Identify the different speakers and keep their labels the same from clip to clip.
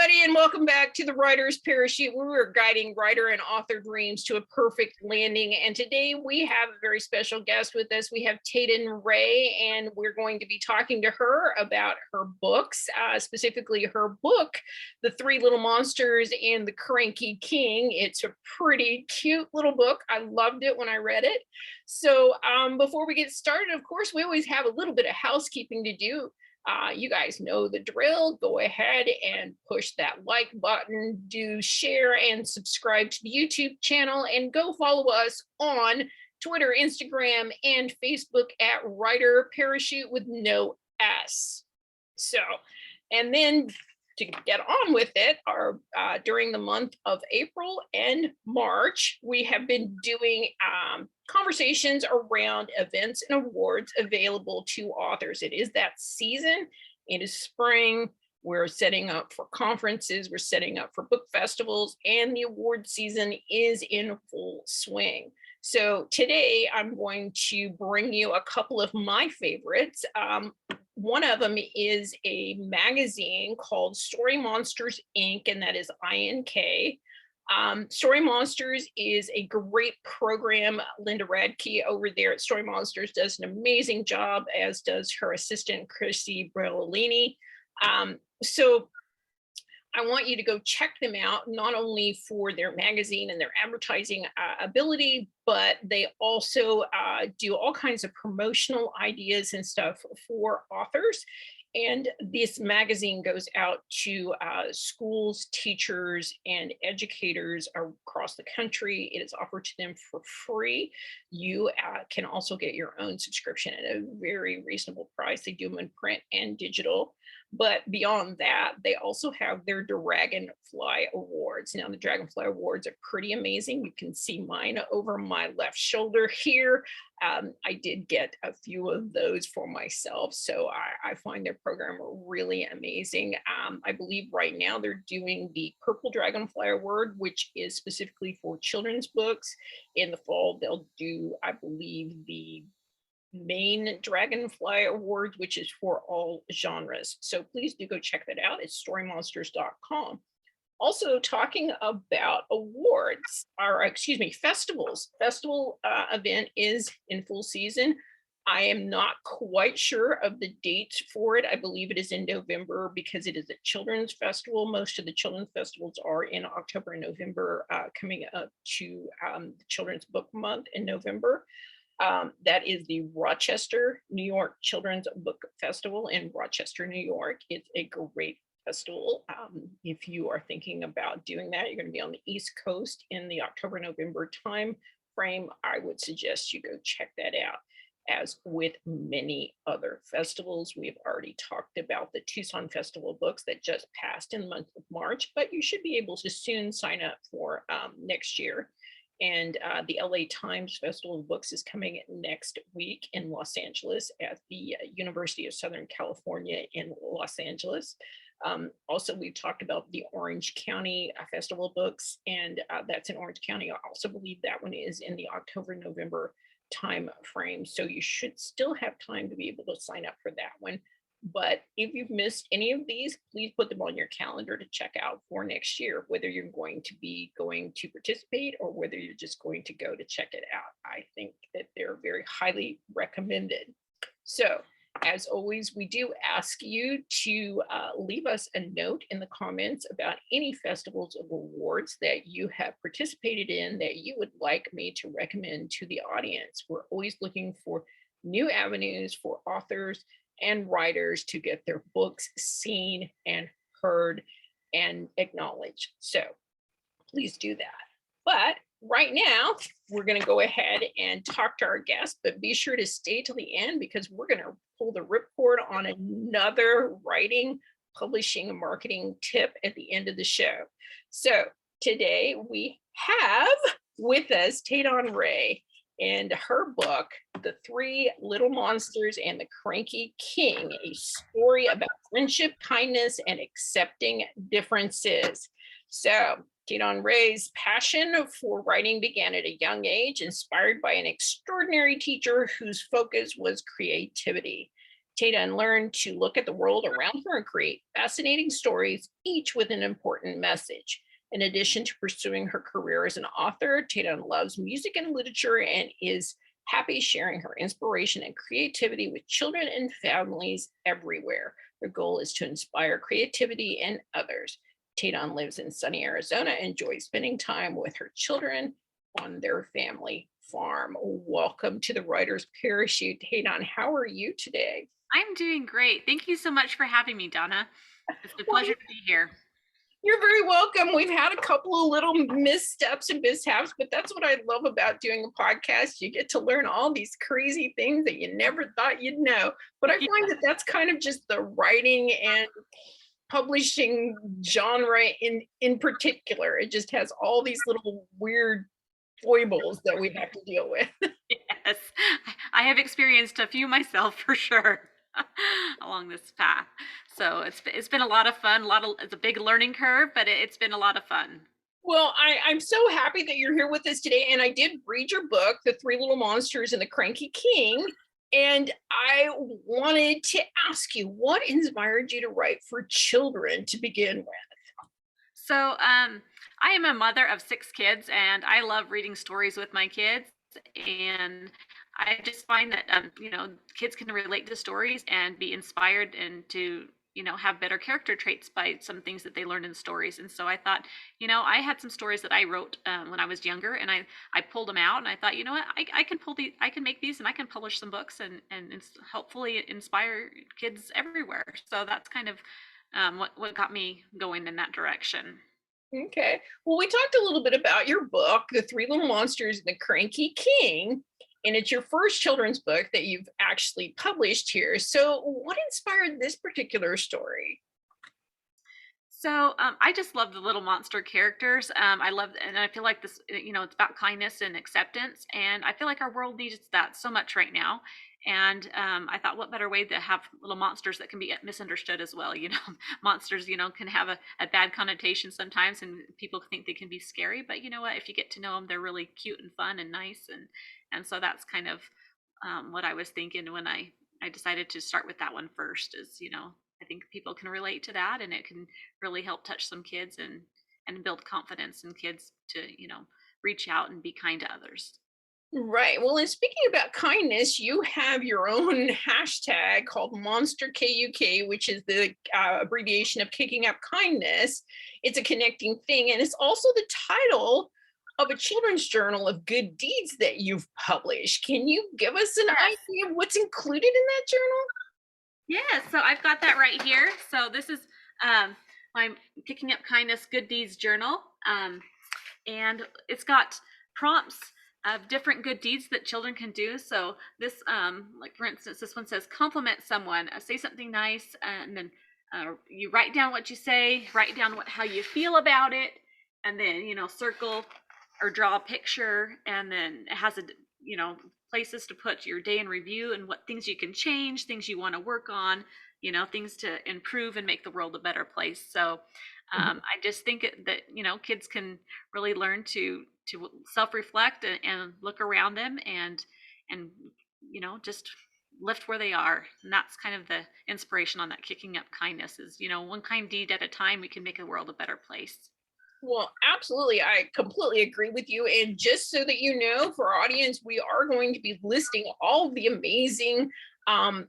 Speaker 1: everybody, and welcome back to the Writer's Parachute. We are guiding writer and author dreams to a perfect landing. And today we have a very special guest with us. We have Teydon Rae, and we're going to be talking to her about her books, specifically her book, The Three Little Monsters and the Cranky King. It's a pretty cute little book. I loved it when I read it. So before we get started, of course, we always have a little bit of housekeeping to do. You guys know the drill. Go ahead and push that like button, do share and subscribe to the YouTube channel, and go follow us on Twitter, Instagram, and Facebook at Writer Parachute with no S. So, and then to get on with it, during the month of April and March, we have been doing conversations around events and awards available to authors. It is that season. It is spring. We're setting up for conferences. We're setting up for book festivals, and the award season is in full swing. So today I'm going to bring you a couple of my favorites. One of them is a magazine called Story Monsters Inc., and that is INK. Story Monsters is a great program. Linda Radke over there at Story Monsters does an amazing job, as does her assistant, Chrissy Brellolini. So I want you to go check them out, not only for their magazine and their advertising ability, but they also do all kinds of promotional ideas and stuff for authors. And this magazine goes out to schools, teachers, and educators across the country. It is offered to them for free. You can also get your own subscription at a very reasonable price. They do them in print and digital. But beyond that, they also have their Dragonfly Awards. Now, the Dragonfly Awards are pretty amazing. You can see mine over my left shoulder here. I did get a few of those for myself, so I find their program really amazing. I believe right now they're doing the Purple Dragonfly Award, which is specifically for children's books. In the fall, they'll do, I believe, the main Dragonfly Award, which is for all genres. So please do go check that out. It's storymonsters.com. Also, talking about awards, or excuse me, festivals. Festival event is in full season. I am not quite sure of the date for it. I believe it is in November because it is a children's festival. Most of the children's festivals are in October and November, coming up to the Children's Book Month in November. That is the Rochester, New York Children's Book Festival in Rochester, New York. It's a great festival. If you are thinking about doing that, you're going to be on the East Coast in the October-November time frame. I would suggest you go check that out. As with many other festivals, we've already talked about the Tucson Festival of Books that just passed in the month of March, but you should be able to soon sign up for next year. And the LA Times Festival of Books is coming next week in Los Angeles at the University of Southern California in Los Angeles. Also, we've talked about the Orange County Festival of Books, and that's in Orange County. I also believe that one is in the October-November time frame. So you should still have time to be able to sign up for that one. But if you've missed any of these, please put them on your calendar to check out for next year, whether you're going to participate or whether you're just going to go to check it out. I think that they're very highly recommended. So as always, we do ask you to leave us a note in the comments about any festivals of awards that you have participated in that you would like me to recommend to the audience. We're always looking for new avenues for authors and writers to get their books seen and heard and acknowledged. So please do that. But right now, we're going to go ahead and talk to our guest, but be sure to stay till the end because we're going to pull the ripcord on another writing, publishing, and marketing tip at the end of the show. So today we have with us Teydon Rae and her book, The Three Little Monsters and the Cranky King, a story about friendship, kindness, and accepting differences. So Teydon Rae's passion for writing began at a young age, inspired by an extraordinary teacher whose focus was creativity. Teydon learned to look at the world around her and create fascinating stories, each with an important message. In addition to pursuing her career as an author, Teydon loves music and literature and is happy sharing her inspiration and creativity with children and families everywhere. Her goal is to inspire creativity in others. Teydon lives in sunny Arizona and enjoys spending time with her children on their family farm. Welcome to the Writer's Parachute. Teydon, how are you today?
Speaker 2: I'm doing great. Thank you so much for having me, Donna. It's a
Speaker 1: Well,
Speaker 2: pleasure to be here.
Speaker 1: you're very welcome. We've had a couple of little missteps and mishaps, but that's what I love about doing a podcast. You get to learn all these crazy things that you never thought you'd know. But I find that that's kind of just the writing and publishing genre in particular. It just has all these little weird foibles that we have to deal with.
Speaker 2: Yes, I have experienced a few myself for sure along this path. So it's been a lot of fun. It's a big learning curve, but it's been a lot of fun.
Speaker 1: Well, I'm so happy that you're here with us today. And I did read your book, The Three Little Monsters and the Cranky King. And I wanted to ask you, what inspired you to write for children to begin with?
Speaker 2: So I am a mother of 6 kids, and I love reading stories with my kids. And I just find that kids can relate to stories and be inspired and to have better character traits by some things that they learned in stories. And so I thought, I had some stories that I wrote when I was younger, and I pulled them out, and I thought, what, I can pull these, I can make these, and I can publish some books and hopefully inspire kids everywhere. So that's kind of what got me going in that direction.
Speaker 1: Okay. Well, we talked a little bit about your book, The Three Little Monsters and the Cranky King. And it's your first children's book that you've actually published here. So, what inspired this particular story?
Speaker 2: So I just love the little monster characters. I love, and I feel like this, it's about kindness and acceptance, and I feel like our world needs that so much right now. And I thought, what better way to have little monsters that can be misunderstood as well? Monsters, can have a bad connotation sometimes, and people think they can be scary. But you know what? If you get to know them, they're really cute and fun and nice, and so that's kind of what I was thinking when I decided to start with that one first. Is I think people can relate to that, and it can really help touch some kids and build confidence in kids to reach out and be kind to others.
Speaker 1: Right. Well, and speaking about kindness, you have your own hashtag called Monster KUK, which is the abbreviation of Kicking Up Kindness. It's a connecting thing. And it's also the title of a children's journal of good deeds that you've published. Can you give us an
Speaker 2: Yes.
Speaker 1: idea of what's included in that journal?
Speaker 2: Yeah, so I've got that right here. So this is um, my Picking Up Kindness Good Deeds Journal. And it's got prompts of different good deeds that children can do. So this, like for instance, this one says compliment someone, say something nice, and then you write down what you say, write down how you feel about it, and then circle or draw a picture, and then it has places to put your day in review and what things you can change, things you want to work on, things to improve and make the world a better place. So I just think that kids can really learn to self-reflect and look around them and just lift where they are. And that's kind of the inspiration on that kicking up kindness is one kind deed at a time we can make the world a better place.
Speaker 1: Well, absolutely. I completely agree with you. And just so that you know, for our audience, we are going to be listing all of the amazing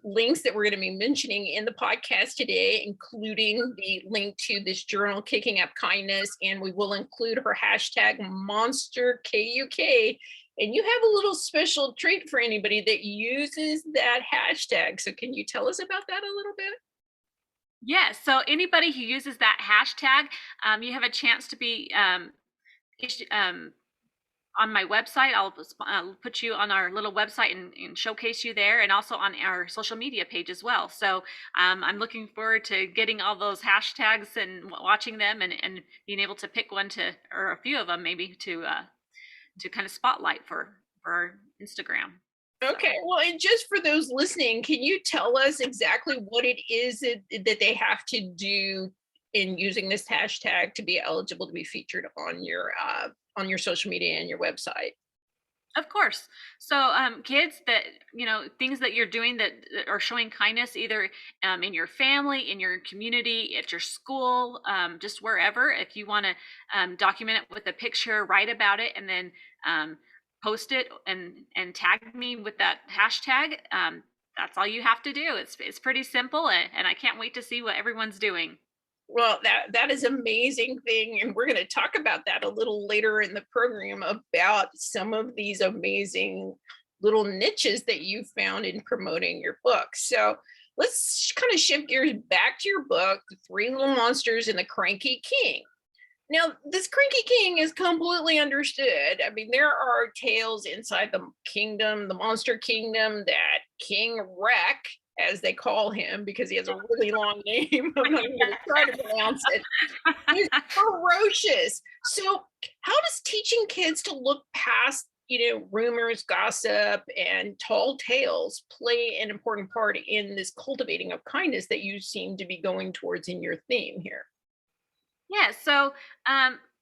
Speaker 1: links that we're going to be mentioning in the podcast today, including the link to this journal, Kicking Up Kindness. And we will include her hashtag Monster KUK. And you have a little special treat for anybody that uses that hashtag. So, can you tell us about that a little bit?
Speaker 2: Yes, so anybody who uses that hashtag, you have a chance to be on my website. I'll put you on our little website and showcase you there, and also on our social media page as well. So I'm looking forward to getting all those hashtags and watching them, and being able to pick one to, or a few of them maybe, to kind of spotlight for our Instagram. So.
Speaker 1: Okay, well, and just for those listening, can you tell us exactly what it is that they have to do in using this hashtag to be eligible to be featured on your social media and your website?
Speaker 2: Of course. So, kids that, things that you're doing that are showing kindness, either in your family, in your community, at your school, just wherever. If you want to document it with a picture, write about it, and then post it and tag me with that hashtag. That's all you have to do. It's pretty simple, and I can't wait to see what everyone's doing.
Speaker 1: Well, that is amazing thing, and we're going to talk about that a little later in the program about some of these amazing little niches that you found in promoting your book. So let's kind of shift gears back to your book, The Three Little Monsters and the Cranky King. Now, this Cranky King is completely understood. I mean, there are tales inside the kingdom, the monster kingdom, that King Wreck, as they call him, because he has a really long name, I'm not even going to try to pronounce it, is ferocious. So, how does teaching kids to look past, rumors, gossip, and tall tales play an important part in this cultivating of kindness that you seem to be going towards in your theme here?
Speaker 2: Yeah, so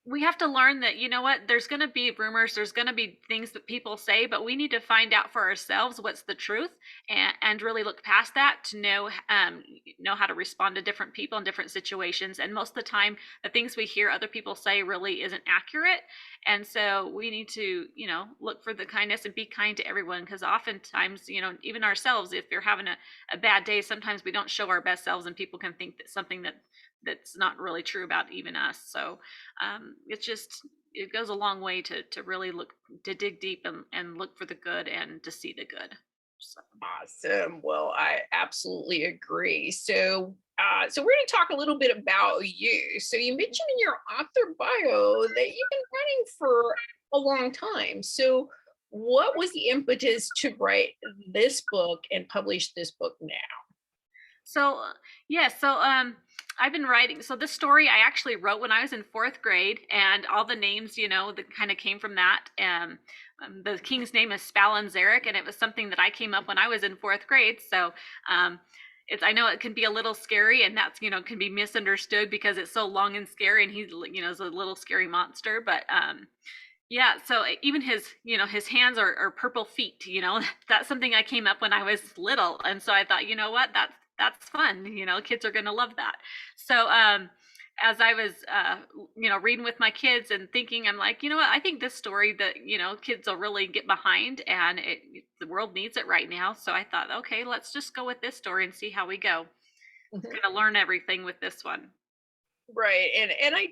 Speaker 2: we have to learn that, you know what, there's going to be rumors, there's going to be things that people say, but we need to find out for ourselves what's the truth, and really look past that to know how to respond to different people in different situations. And most of the time, the things we hear other people say really isn't accurate. And so we need to, look for the kindness and be kind to everyone, because oftentimes, even ourselves, if you're having a bad day, sometimes we don't show our best selves, and people can think that something that's not really true about even us. So it's just, it goes a long way to really look, to dig deep and look for the good and to see the good. So.
Speaker 1: Awesome. Well, I absolutely agree. So we're going to talk a little bit about you. So you mentioned in your author bio that you've been writing for a long time. So what was the impetus to write this book and publish this book now?
Speaker 2: So yeah, so I've been writing. So this story I actually wrote when I was in fourth grade, and all the names, that kind of came from that. The king's name is Spallanzeric, and it was something that I came up when I was in fourth grade. So it's, I know it can be a little scary, and that's, can be misunderstood because it's so long and scary, and he's, is a little scary monster. But yeah, so even his hands are purple feet. That's something I came up when I was little, and so I thought, you know what, that's fun. Kids are gonna love that. So as I was reading with my kids and thinking, I'm like, you know what, I think this story that kids will really get behind, and the world needs it right now. So I thought, okay, let's just go with this story and see how we go.
Speaker 1: Mhm.
Speaker 2: Gonna learn everything with this one.
Speaker 1: Right. And I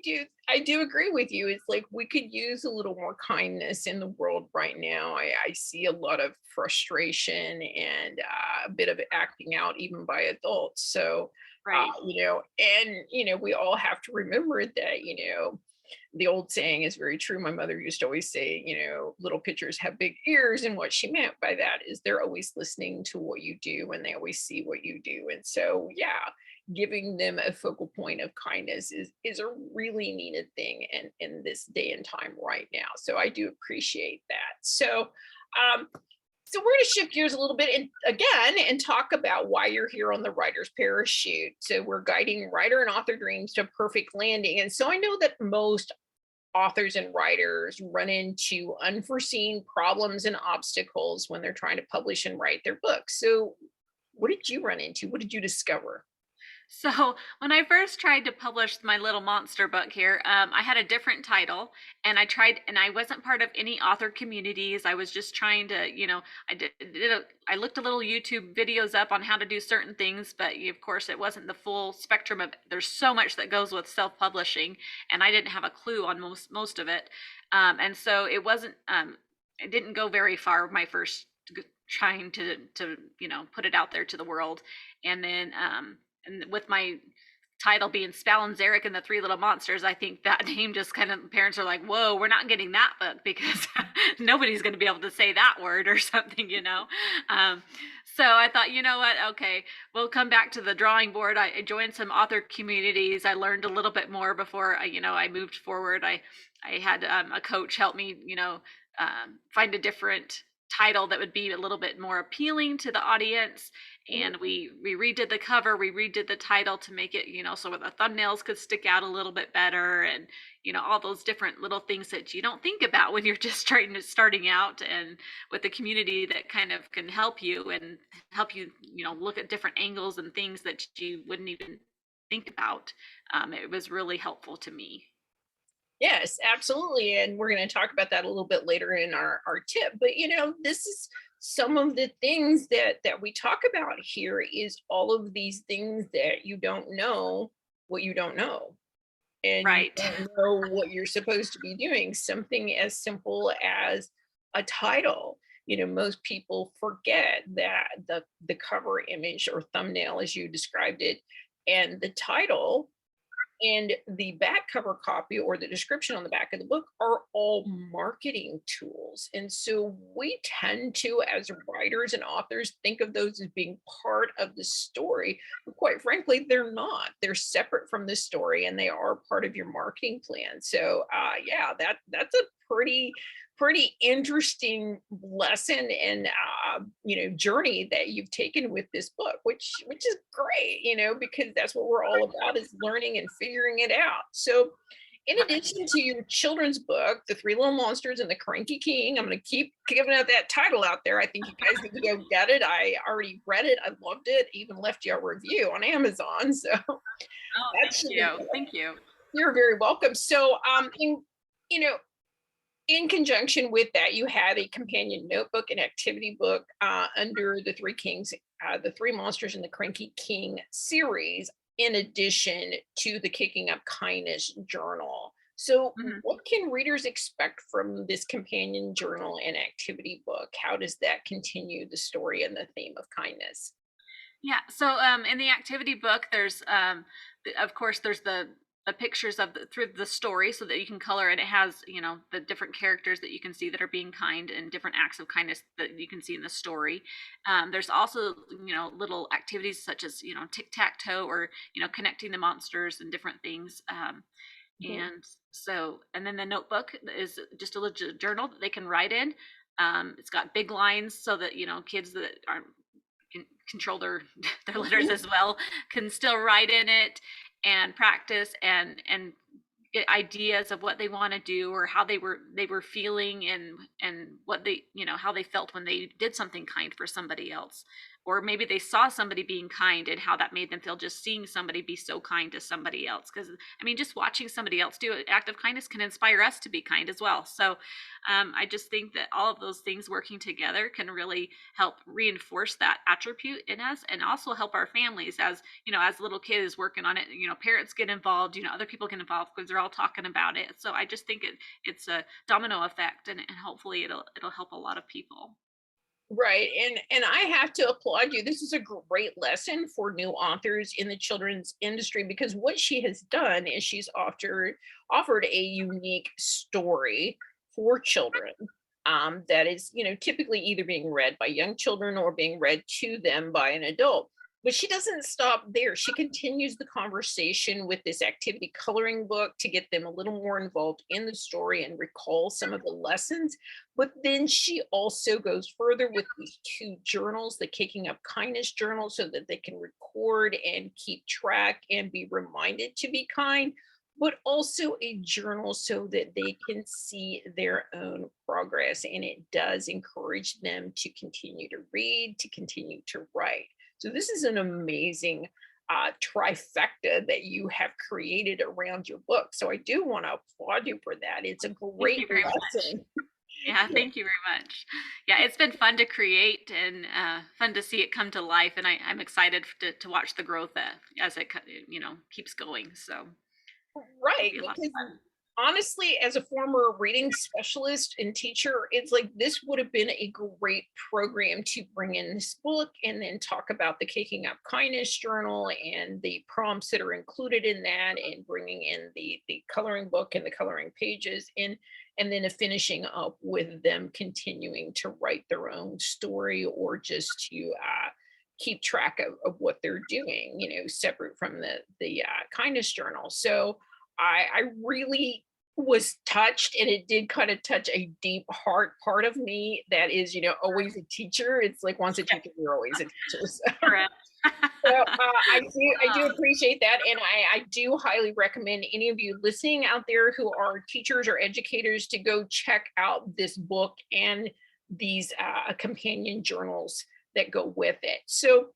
Speaker 1: do agree with you. It's like we could use a little more kindness in the world right now. I see a lot of frustration and a bit of acting out even by adults. So
Speaker 2: Right.
Speaker 1: we all have to remember that, the old saying is very true. My mother used to always say, little pitchers have big ears. And what she meant by that is they're always listening to what you do and they always see what you do. And so, yeah, giving them a focal point of kindness is a really needed thing in this day and time right now. So I do appreciate that. Um, so we're going to shift gears a little bit and talk about why you're here on the writer's parachute. So we're guiding writer and author dreams to a perfect landing. And so I know that most authors and writers run into unforeseen problems and obstacles when they're trying to publish and write their books. So what did you run into? What did you discover?
Speaker 2: So when I first tried to publish my little monster book here, I had a different title, and I wasn't part of any author communities. I was just trying to, I looked a little YouTube videos up on how to do certain things, but of course it wasn't the full spectrum of. There's so much that goes with self-publishing, and I didn't have a clue on most of it, and so it wasn't. It didn't go very far. My first trying to put it out there to the world, and then and with my title being Spallanzeric and the Three Little Monsters, I think that name just kind of, parents are like, whoa, we're not getting that book because nobody's going to be able to say that word or something. So I thought, you know what, okay, we'll come back to the drawing board. I joined some author communities. I learned a little bit more before I moved forward. I had a coach help me, find a different title that would be a little bit more appealing to the audience. and we redid the cover, we redid the title to make it, so the thumbnails could stick out a little bit better, and all those different little things that you don't think about when you're just starting out, and with the community that kind of can help you and help you, look at different angles and things that you wouldn't even think about. It was really helpful to me.
Speaker 1: Yes, absolutely. And we're going to talk about that a little bit later in our tip. But this is some of the things that we talk about here is all of these things that you don't know what you don't know. And you
Speaker 2: Right.
Speaker 1: don't know what you're supposed to be doing. Something as simple as a title. Most people forget that the cover image or thumbnail, as you described it, and the title and the back cover copy or the description on the back of the book are all marketing tools. And so we tend to, as writers and authors, think of those as being part of the story. But quite frankly, they're not. They're separate from the story and they are part of your marketing plan. So yeah, that's a pretty interesting lesson and journey that you've taken with this book, which is great, because that's what we're all about, is learning and figuring it out. So in
Speaker 2: Right.
Speaker 1: addition to your children's book, The Three Little Monsters and the Cranky King, I'm going to keep giving out that title out there. I think you guys need to go get it. I already read it. I loved it. Even left you a review on Amazon. So
Speaker 2: Oh,
Speaker 1: that
Speaker 2: thank
Speaker 1: should be
Speaker 2: you.
Speaker 1: good.
Speaker 2: Thank you.
Speaker 1: You're very welcome. So you know, in conjunction with that, you have a companion notebook and activity book under the Three Kings, the Three Monsters and the Cranky King series, in addition to the Kicking Up Kindness journal. So,
Speaker 2: Mhm.
Speaker 1: what can readers expect from this companion journal and activity book? How does that continue the story and the theme of kindness?
Speaker 2: Yeah. So in the activity book, there's of course there's the pictures of through the story so that you can color, and it has the different characters that you can see that are being kind and different acts of kindness that you can see in the story. There's also little activities such as tic tac toe, or connecting the monsters and different things.
Speaker 1: Mhm.
Speaker 2: And and then the notebook is just a legit journal that they can write in. It's got big lines so that kids that aren't can control their letters as well can still write in it and practice and get ideas of what they want to do, or how they were feeling, and what they how they felt when they did something kind for somebody else, or maybe they saw somebody being kind and how that made them feel, just seeing somebody be so kind to somebody else. Because I mean, just watching somebody else do an act of kindness can inspire us to be kind as well. So I just think that all of those things working together can really help reinforce that attribute in us, and also help our families, as as little kids working on it, parents get involved, other people get involved because they're all talking about it. So I just think it's a domino effect, and hopefully it'll help a lot of people.
Speaker 1: Right. And I have to applaud you. This is a great lesson for new authors in the children's industry, because what she has done is she's offered a unique story for children that is, typically either being read by young children or being read to them by an adult. But she doesn't stop there. She continues the conversation with this activity coloring book to get them a little more involved in the story and recall some of the lessons. But then she also goes further with these two journals, the Kicking Up Kindness journal, so that they can record and keep track and be reminded to be kind, but also a journal so that they can see their own progress. And it does encourage them to continue to read, to continue to write. So this is an amazing trifecta that you have created around your book. So I do want to applaud you for that. It's a
Speaker 2: Thank
Speaker 1: great
Speaker 2: you very much.
Speaker 1: lesson.
Speaker 2: Yeah, thank you very much. Yeah, it's been fun to create, and fun to see it come to life, and I'm excited to watch the growth as it keeps going. So it'll
Speaker 1: Right,
Speaker 2: be a lot of
Speaker 1: because
Speaker 2: fun.
Speaker 1: honestly, as a former reading specialist and teacher, it's like this would have been a great program to bring in this book and then talk about the Kicking Up Kindness journal and the prompts that are included in that, and bringing in the coloring book and the coloring pages, and then finishing up with them continuing to write their own story, or just to keep track of what they're doing, separate from the kindness journal. So I really was touched, and it did kind of touch a deep heart part of me that is, always a teacher. It's like once a teacher, you're always a teacher. So,
Speaker 2: Correct.
Speaker 1: I do appreciate that, and I do highly recommend any of you listening out there who are teachers or educators to go check out this book and these companion journals that go with it. So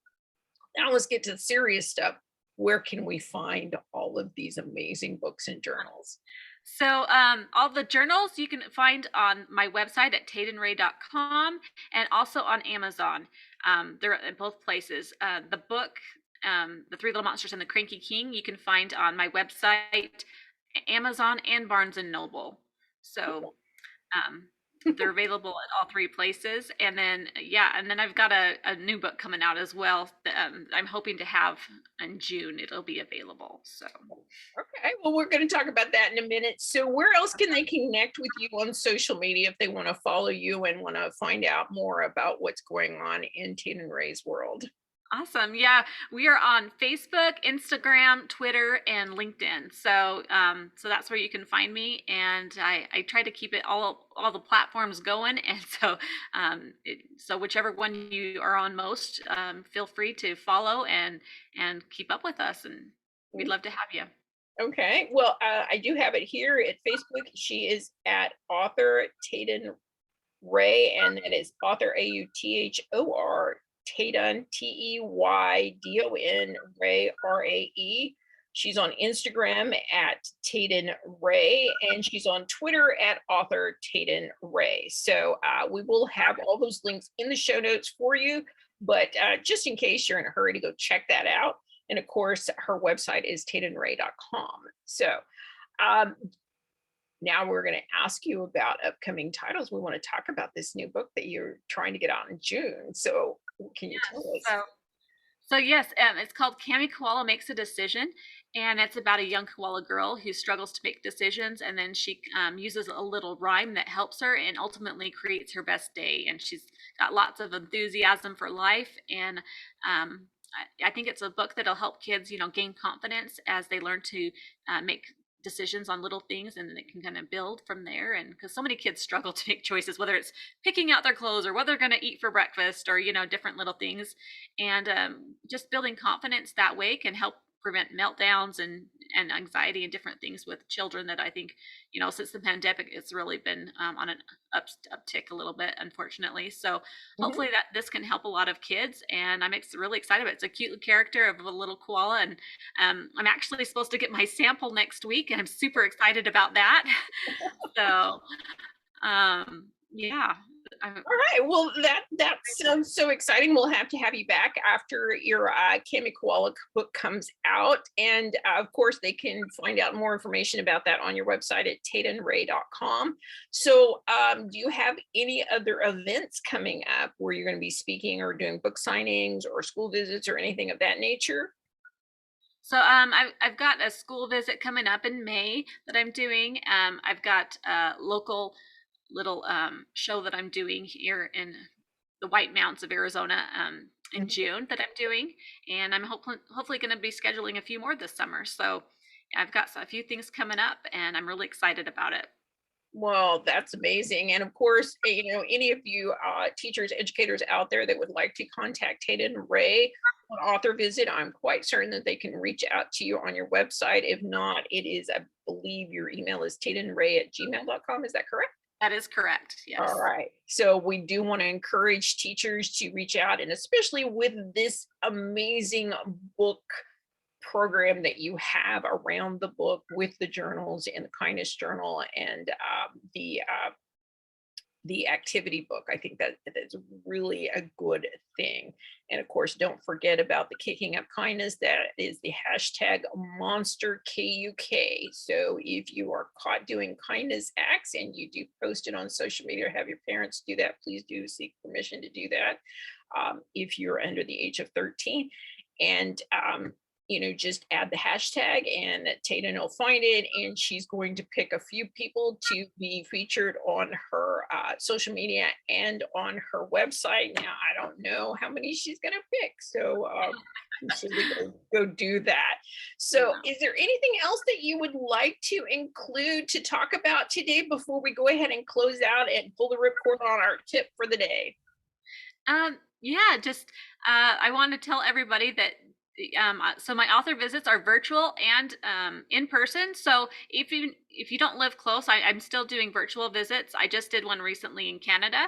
Speaker 1: now let's get to the serious stuff. Where can we find all of these amazing books and journals?
Speaker 2: So, all the journals you can find on my website at teydonrae.com and also on Amazon. They're in both places. The book, The Three Little Monsters and the Cranky King, you can find on my website, Amazon, and Barnes and Noble. So, um, they're available at all three places. And then, yeah, and then I've got a new book coming out as well that I'm hoping to have in June. It'll be available. So.
Speaker 1: Okay, well, we're going to talk about that in a minute. So, where else can they connect with you on social media if they want to follow you and want to find out more about what's going on in Teydon Rae's world?
Speaker 2: Awesome. Yeah, we are on Facebook, Instagram, Twitter, and LinkedIn. So, so that's where you can find me. And I try to keep it all the platforms going. And so, so whichever one you are on most, feel free to follow and keep up with us. And we'd love to have you.
Speaker 1: Okay, well, I do have it here at Facebook. She is at author Teydon Rae, and that is author Author Teydon Teydon Rae Rae. She's on Instagram at Teydon Rae, and she's on Twitter at author Teydon Rae. So we will have all those links in the show notes for you, but just in case you're in a hurry to go check that out. And of course, her website is teydonrae.com. So um, now we're going to ask you about upcoming titles. We want to talk about this new book that you're trying to get out in June. So can you tell us?
Speaker 2: So yes, it's called Cami Koala Makes a Decision, and it's about a young koala girl who struggles to make decisions, and then she uses a little rhyme that helps her, and ultimately creates her best day. And she's got lots of enthusiasm for life, and I think it's a book that'll help kids, gain confidence as they learn to make decisions on little things, and then it can kind of build from there. And because so many kids struggle to make choices, whether it's picking out their clothes or what they're going to eat for breakfast, or different little things, and just building confidence that way can help prevent meltdowns and anxiety and different things with children that I think, since the pandemic, it's really been on an uptick a little bit, unfortunately. So
Speaker 1: Mhm.
Speaker 2: hopefully that this can help a lot of kids, and I'm really excited about it. It's a cute character of a little koala, and I'm actually supposed to get my sample next week, and I'm super excited about that. So yeah, I'm,
Speaker 1: All right. Well, that sounds so exciting. We'll have to have you back after your Kami Koala book comes out, and of course, they can find out more information about that on your website at teydonrae.com. So, do you have any other events coming up where you're going to be speaking or doing book signings or school visits or anything of that nature?
Speaker 2: So I've got a school visit coming up in May that I'm doing. I've got a local little show that I'm doing here in the White Mountains of Arizona in
Speaker 1: Mhm.
Speaker 2: June that I'm doing, and I'm hopefully going to be scheduling a few more this summer. So I've got a few things coming up, and I'm really excited about it.
Speaker 1: Well, that's amazing. And of course, any of you teachers, educators out there that would like to contact Teydon Rae on author visit, I'm quite certain that they can reach out to you on your website. If not, it is, I believe your email is teydonrae@gmail.com. Is that correct?
Speaker 2: That is correct.
Speaker 1: All
Speaker 2: Yes.
Speaker 1: right. So we do want to encourage teachers to reach out, and especially with this amazing book program that you have around the book with the journals and the kindness journal and the activity book. I think that is really a good thing. And of course, don't forget about the kicking up kindness. That is the hashtag monster KUK. So if you are caught doing kindness acts and you do post it on social media or have your parents do that, please do seek permission to do that if you're under the age of 13. And just add the hashtag and Tatum will find it. And she's going to pick a few people to be featured on her social media and on her website. Now, I don't know how many she's going to pick. So, so they go do that. So, is there anything else that you would like to include to talk about today before we go ahead and close out and pull the ripcord on our tip for the day?
Speaker 2: Yeah, just I want to tell everybody that so my author visits are virtual and in person. So if you don't live close, I'm still doing virtual visits. I just did one recently in Canada.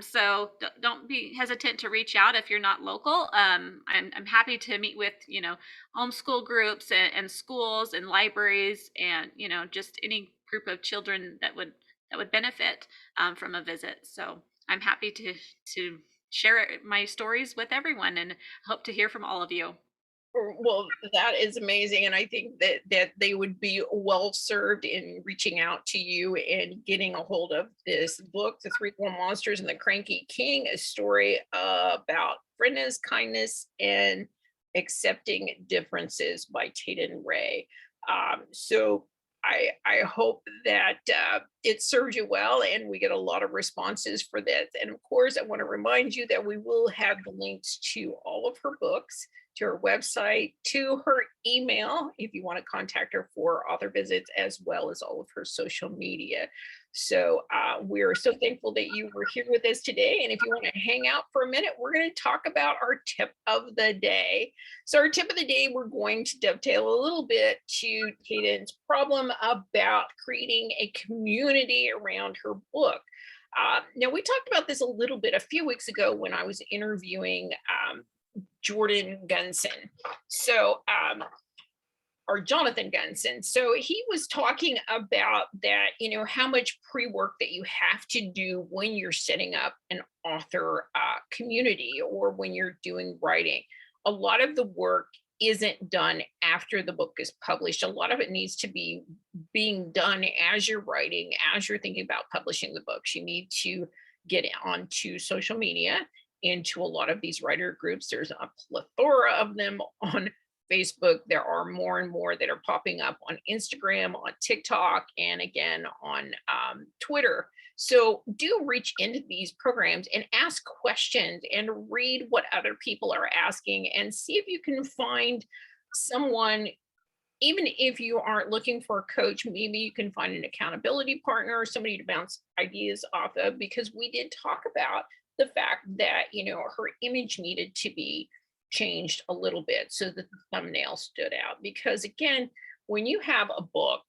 Speaker 2: So don't be hesitant to reach out if you're not local. I'm happy to meet with homeschool groups and schools and libraries and just any group of children that would benefit from a visit. So I'm happy to share my stories with everyone and hope to hear from all of you.
Speaker 1: Well, that is amazing, and I think that they would be well served in reaching out to you and getting a hold of this book, The Three Little Monsters and the Cranky King, a story about friendliness, kindness, and accepting differences by Teydon Rae. So I hope that it served you well, and we get a lot of responses for this. And of course, I want to remind you that we will have the links to all of her books, to her website, to her email, if you want to contact her for author visits, as well as all of her social media. So we're so thankful that you were here with us today. And if you want to hang out for a minute, we're going to talk about our tip of the day. So our tip of the day, we're going to dovetail a little bit to Kaden's problem about creating a community around her book. Now, we talked about this a little bit a few weeks ago when I was interviewing Jordan Gunson. So, or Jonathan Gunson. So he was talking about that, how much pre-work that you have to do when you're setting up an author community or when you're doing writing. A lot of the work isn't done after the book is published. A lot of it needs to be being done as you're writing, as you're thinking about publishing the books. You need to get onto social media, into a lot of these writer groups. There's a plethora of them on Facebook. There are more and more that are popping up on Instagram, on TikTok, and again on Twitter. So do reach into these programs and ask questions and read what other people are asking and see if you can find someone. Even if you aren't looking for a coach, maybe you can find an accountability partner or somebody to bounce ideas off of, because we did talk about the fact that, her image needed to be changed a little bit so that the thumbnail stood out. Because again, when you have a book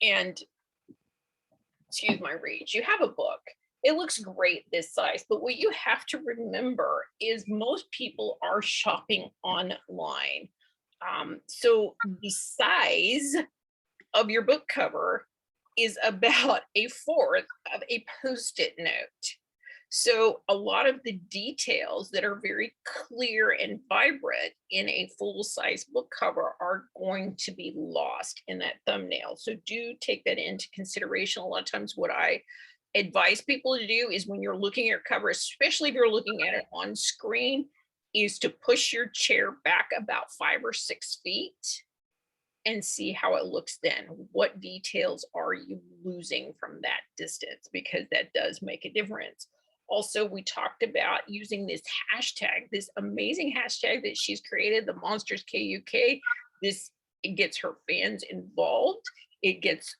Speaker 1: and, excuse my reach, you have a book, it looks great this size, but what you have to remember is most people are shopping online. So the size of your book cover is about a fourth of a post-it note. So a lot of the details that are very clear and vibrant in a full-size book cover are going to be lost in that thumbnail. So do take that into consideration. A lot of times what I advise people to do is when you're looking at your cover, especially if you're looking at it on screen, is to push your chair back about 5 or 6 feet and see how it looks then. What details are you losing from that distance? Because that does make a difference. Also, we talked about using this hashtag, this amazing hashtag that she's created, the Monsters KUK. This, it gets her fans involved. It gets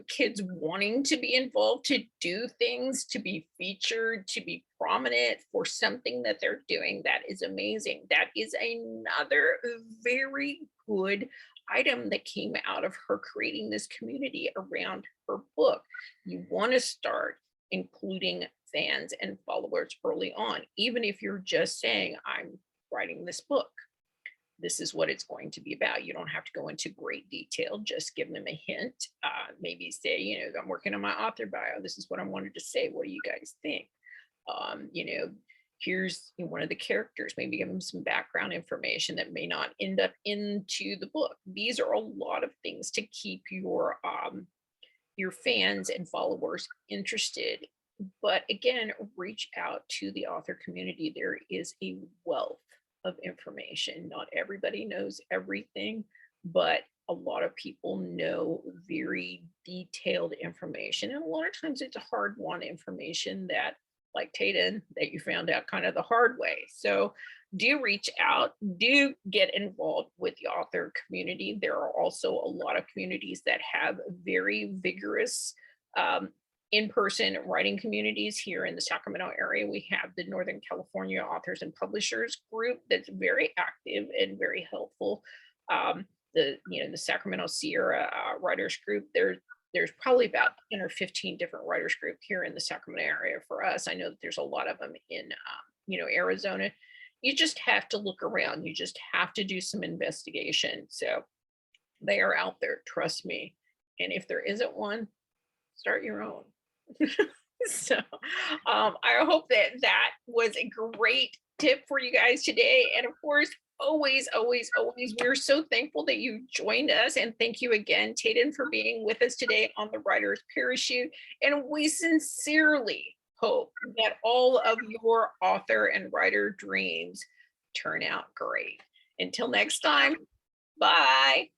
Speaker 1: kids wanting to be involved, to do things, to be featured, to be prominent for something that they're doing. That is amazing. That is another very good item that came out of her creating this community around her book. You want to start including fans and followers early on, even if you're just saying, I'm writing this book. This is what it's going to be about. You don't have to go into great detail. Just give them a hint. Maybe say, I'm working on my author bio. This is what I wanted to say. What do you guys think? Here's one of the characters. Maybe give them some background information that may not end up into the book. These are a lot of things to keep your fans and followers interested. But again, reach out to the author community. There is a wealth of information. Not everybody knows everything, but a lot of people know very detailed information. And a lot of times it's hard won information that, like Taden, that you found out kind of the hard way. So do reach out, do get involved with the author community. There are also a lot of communities that have very vigorous in-person writing communities. Here in the Sacramento area, we have the Northern California Authors and Publishers group that's very active and very helpful. The Sacramento Sierra Writers Group, there's probably about 10 or 15 different writers group here in the Sacramento area for us. I know that there's a lot of them in Arizona. You just have to look around. You just have to do some investigation. So they are out there, trust me. And if there isn't one, start your own. So I hope that that was a great tip for you guys today. And of course, always, always, always, we're so thankful that you joined us. And thank you again, Teydon, for being with us today on the Writer's Parachute. And we sincerely hope that all of your author and writer dreams turn out great. Until next time, bye.